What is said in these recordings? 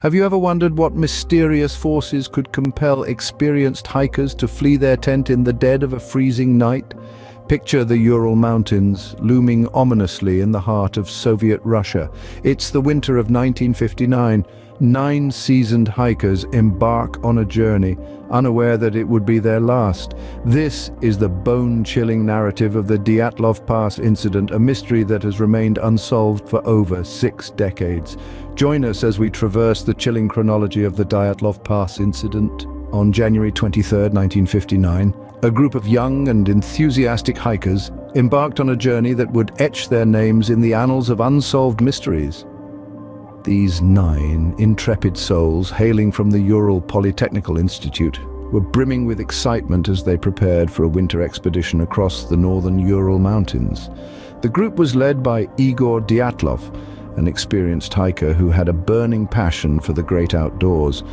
Have you ever wondered what mysterious forces could compel experienced hikers to flee their tent in the dead of a freezing night? Picture the Ural Mountains looming ominously in the heart of Soviet Russia. It's the winter of 1959. 9 seasoned hikers embark on a journey, unaware that it would be their last. This is the bone-chilling narrative of the Dyatlov Pass incident, a mystery that has remained unsolved for over 6 decades. Join us as we traverse the chilling chronology of the Dyatlov Pass incident. On January 23, 1959, a group of young and enthusiastic hikers embarked on a journey that would etch their names in the annals of unsolved mysteries. These 9 intrepid souls, hailing from the Ural Polytechnical Institute, were brimming with excitement as they prepared for a winter expedition across the northern Ural Mountains. The group was led by Igor Dyatlov, an experienced hiker who had a burning passion for the great outdoors.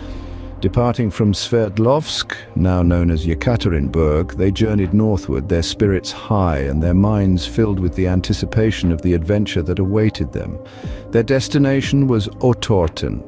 Departing from Sverdlovsk, now known as Yekaterinburg, they journeyed northward, their spirits high and their minds filled with the anticipation of the adventure that awaited them. Their destination was Otorten,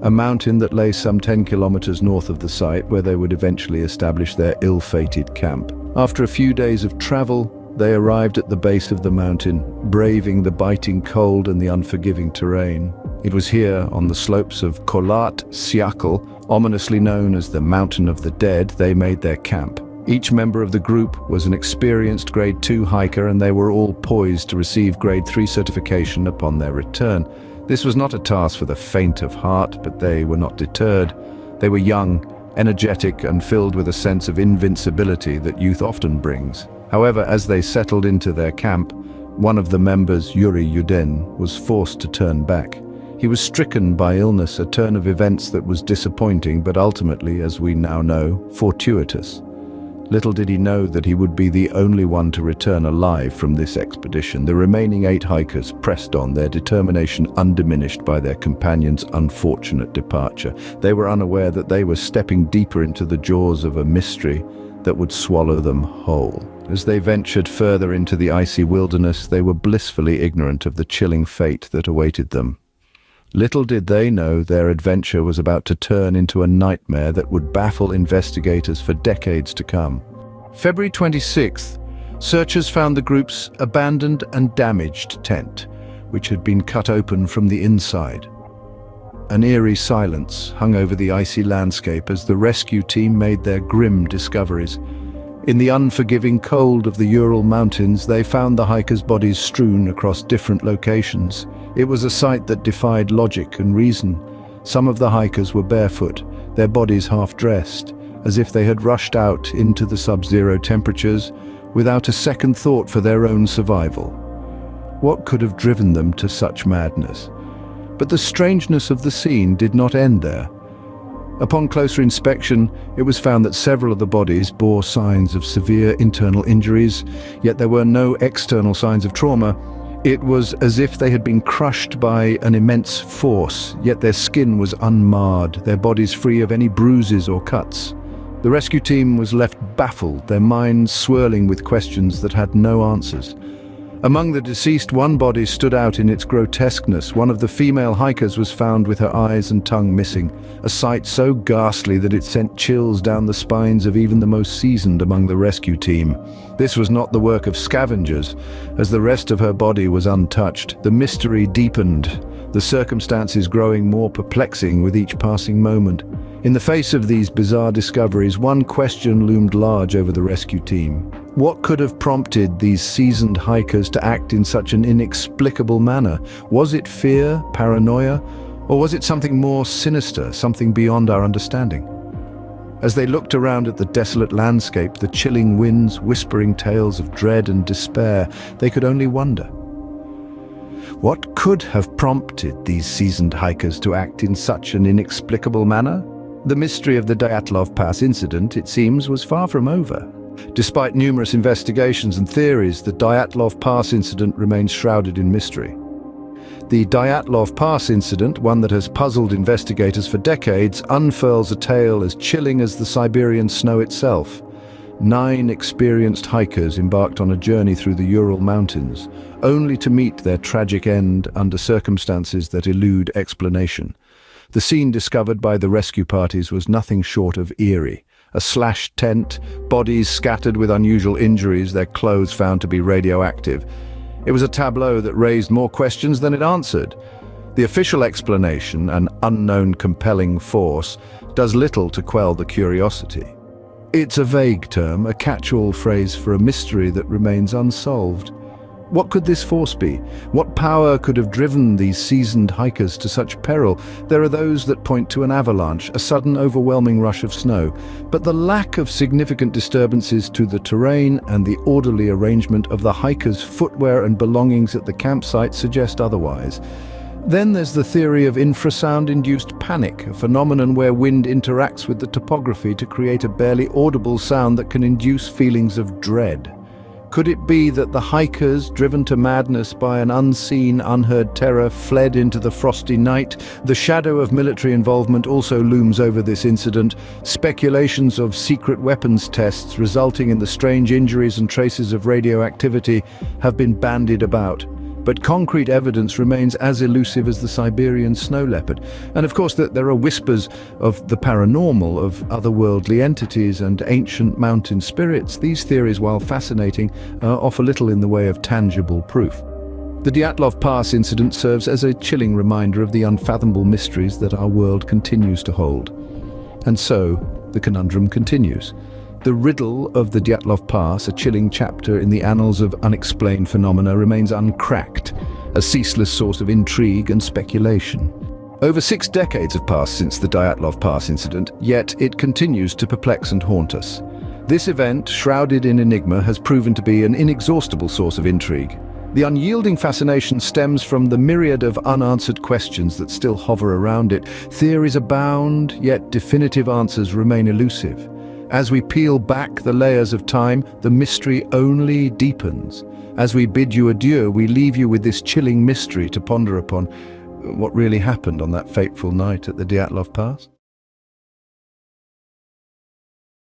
a mountain that lay some 10 kilometers north of the site where they would eventually establish their ill-fated camp. After a few days of travel, they arrived at the base of the mountain, braving the biting cold and the unforgiving terrain. It was here, on the slopes of Kholat Syakhl, ominously known as the Mountain of the Dead, they made their camp. Each member of the group was an experienced Grade 2 hiker, and they were all poised to receive Grade 3 certification upon their return. This was not a task for the faint of heart, but they were not deterred. They were young, energetic, and filled with a sense of invincibility that youth often brings. However, as they settled into their camp, one of the members, Yuri Yudin, was forced to turn back. He was stricken by illness, a turn of events that was disappointing, but ultimately, as we now know, fortuitous. Little did he know that he would be the only one to return alive from this expedition. The remaining 8 hikers pressed on, their determination undiminished by their companion's unfortunate departure. They were unaware that they were stepping deeper into the jaws of a mystery that would swallow them whole. As they ventured further into the icy wilderness, they were blissfully ignorant of the chilling fate that awaited them. Little did they know their adventure was about to turn into a nightmare that would baffle investigators for decades to come. February 26th, searchers found the group's abandoned and damaged tent, which had been cut open from the inside. An eerie silence hung over the icy landscape as the rescue team made their grim discoveries. In the unforgiving cold of the Ural Mountains, they found the hikers' bodies strewn across different locations. It was a sight that defied logic and reason. Some of the hikers were barefoot, their bodies half-dressed, as if they had rushed out into the sub-zero temperatures without a second thought for their own survival. What could have driven them to such madness? But the strangeness of the scene did not end there. Upon closer inspection, it was found that several of the bodies bore signs of severe internal injuries, yet there were no external signs of trauma. It was as if they had been crushed by an immense force, yet their skin was unmarred, their bodies free of any bruises or cuts. The rescue team was left baffled, their minds swirling with questions that had no answers. Among the deceased, one body stood out in its grotesqueness. One of the female hikers was found with her eyes and tongue missing, a sight so ghastly that it sent chills down the spines of even the most seasoned among the rescue team. This was not the work of scavengers, as the rest of her body was untouched. The mystery deepened, the circumstances growing more perplexing with each passing moment. In the face of these bizarre discoveries, one question loomed large over the rescue team. What could have prompted these seasoned hikers to act in such an inexplicable manner? Was it fear, paranoia, or was it something more sinister, something beyond our understanding? As they looked around at the desolate landscape, the chilling winds whispering tales of dread and despair, they could only wonder. What could have prompted these seasoned hikers to act in such an inexplicable manner? The mystery of the Dyatlov Pass incident, it seems, was far from over. Despite numerous investigations and theories, the Dyatlov Pass incident remains shrouded in mystery. The Dyatlov Pass incident, one that has puzzled investigators for decades, unfurls a tale as chilling as the Siberian snow itself. 9 experienced hikers embarked on a journey through the Ural Mountains, only to meet their tragic end under circumstances that elude explanation. The scene discovered by the rescue parties was nothing short of eerie. A slashed tent, bodies scattered with unusual injuries, their clothes found to be radioactive. It was a tableau that raised more questions than it answered. The official explanation, an unknown compelling force, does little to quell the curiosity. It's a vague term, a catch-all phrase for a mystery that remains unsolved. What could this force be? What power could have driven these seasoned hikers to such peril? There are those that point to an avalanche, a sudden overwhelming rush of snow. But the lack of significant disturbances to the terrain and the orderly arrangement of the hikers' footwear and belongings at the campsite suggest otherwise. Then there's the theory of infrasound-induced panic, a phenomenon where wind interacts with the topography to create a barely audible sound that can induce feelings of dread. Could it be that the hikers, driven to madness by an unseen, unheard terror, fled into the frosty night? The shadow of military involvement also looms over this incident. Speculations of secret weapons tests resulting in the strange injuries and traces of radioactivity have been bandied about. But concrete evidence remains as elusive as the Siberian snow leopard. And of course, there are whispers of the paranormal, of otherworldly entities and ancient mountain spirits. These theories, while fascinating, offer little in the way of tangible proof. The Dyatlov Pass incident serves as a chilling reminder of the unfathomable mysteries that our world continues to hold. And so, the conundrum continues. The riddle of the Dyatlov Pass, a chilling chapter in the annals of unexplained phenomena, remains uncracked, a ceaseless source of intrigue and speculation. Over 6 decades have passed since the Dyatlov Pass incident, yet it continues to perplex and haunt us. This event, shrouded in enigma, has proven to be an inexhaustible source of intrigue. The unyielding fascination stems from the myriad of unanswered questions that still hover around it. Theories abound, yet definitive answers remain elusive. As we peel back the layers of time, the mystery only deepens. As we bid you adieu, we leave you with this chilling mystery to ponder upon. What really happened on that fateful night at the Dyatlov Pass?